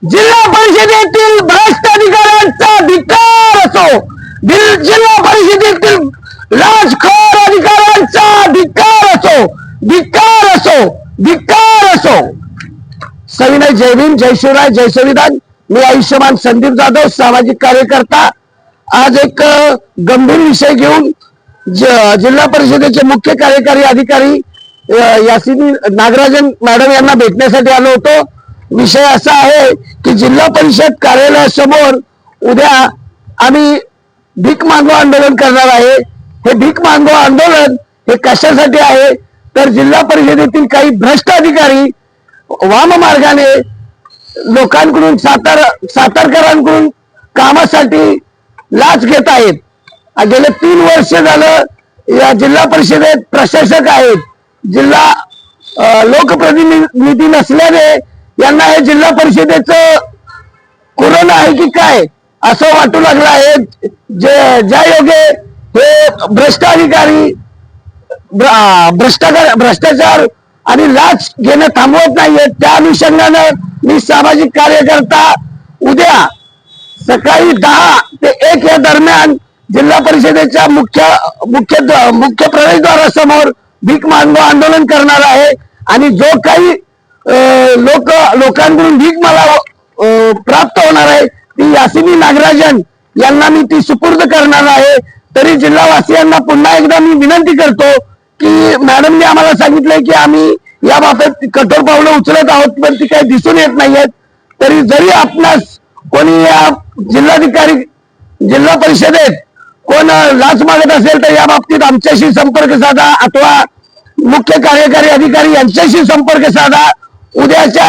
जिल्हा परिषदेतील भ्रष्ट अधिकाऱ्यांचा धिक्कार असो, जिल्हा परिषदेतील लाचखोर अधिकाऱ्यांचा धिक्कार असो, धिक्कार असो, धिक्कार असो। सविनय जय भीम, जय शिवराय, जय संविधान। मी आयुष्यमान संदीप जाधव, सामाजिक कार्यकर्ता। आज एक गंभीर विषय घेऊन जिल्हा परिषदेचे मुख्य कार्यकारी अधिकारी यासिनी नागराजन मॅडम यांना भेटण्यासाठी आलो होतो। विषय असा आहे की जिल्हा परिषद कार्यालयासमोर उद्या आम्ही भीक मागो आंदोलन करणार आहे। हे भीक मागो आंदोलन हे कशासाठी आहे तर जिल्हा परिषदेतील काही भ्रष्ट अधिकारी वाम मार्गाने लोकांकडून सातारकरांकडून कामासाठी लाच घेत आहेत। गेले 3 वर्ष झालं या जिल्हा परिषदेत प्रशासक आहेत, जिल्हा लोकप्रतिनिधी नसल्याने यांना हे जिल्हा परिषदेचं कोरोना आहे की काय असं वाटू लागलं आहे। ज्या योगे हे भ्रष्ट अधिकारी भ्रष्टाचार आणि लाच घेणं थांबवत नाहीये। त्या अनुषंगानं मी सामाजिक कार्यकर्ता उद्या सकाळी 10 ते 1 या दरम्यान जिल्हा परिषदेच्या मुख्य प्रवेशद्वारासमोर भीक मागो आंदोलन करणार आहे। आणि जो काही लोकांकडून भीक मला प्राप्त होणार आहे ती यासिनी नागराजन यांना मी ती सुपूर्द करणार आहे। तरी जिल्हावासियांना पुन्हा एकदा मी विनंती करतो की मॅडमने आम्हाला सांगितलंय की आम्ही याबाबत कठोर पावलं उचलत आहोत, पण ती काही दिसून येत नाहीयेत। तरी जरी आपणास कोणी या जिल्हा परिषदेत कोण लाच मागत असेल तर या बाबतीत आमच्याशी संपर्क साधा अथवा मुख्य कार्यकारी अधिकारी यांच्याशी संपर्क साधा। उद्याच्या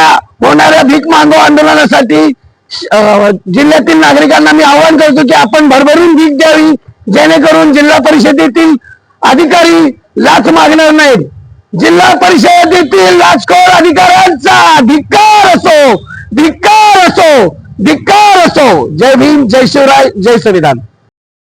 होणाऱ्या भीक मागो आंदोलनासाठी जिल्ह्यातील नागरिकांना मी आवाहन करतो की आपण भरभरून भीक द्यावी, जेणेकरून जिल्हा परिषदेतील अधिकारी लाच मागणार नाहीत। जिल्हा परिषदेतील लाचखोर अधिकाऱ्यांचा धिक्कार असो, धिक्कार असो, धिक्कार असो। जय भीम, जय शिवराय, जय संविधान।